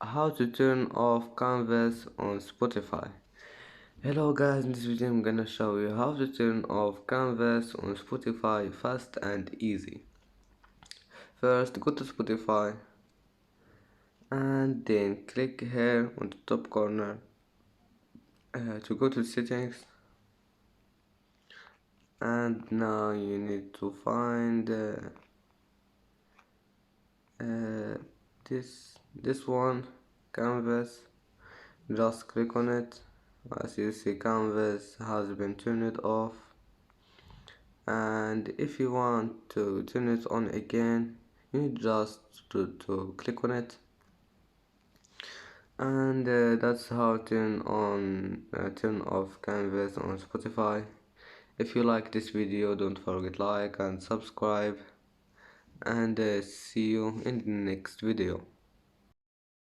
How to turn off Canvas on Spotify. Hello guys, in this video I'm gonna show you how to turn off Canvas on Spotify fast and easy. First go to Spotify and then click here on the top corner to go to settings, and now you need to find this one, Canvas. Just click on it. As you see, Canvas has been turned off, and if you want to turn it on again, you need just to click on it, and that's how turn off Canvas on Spotify. If you like this video, don't forget like and subscribe, and see you in the next video.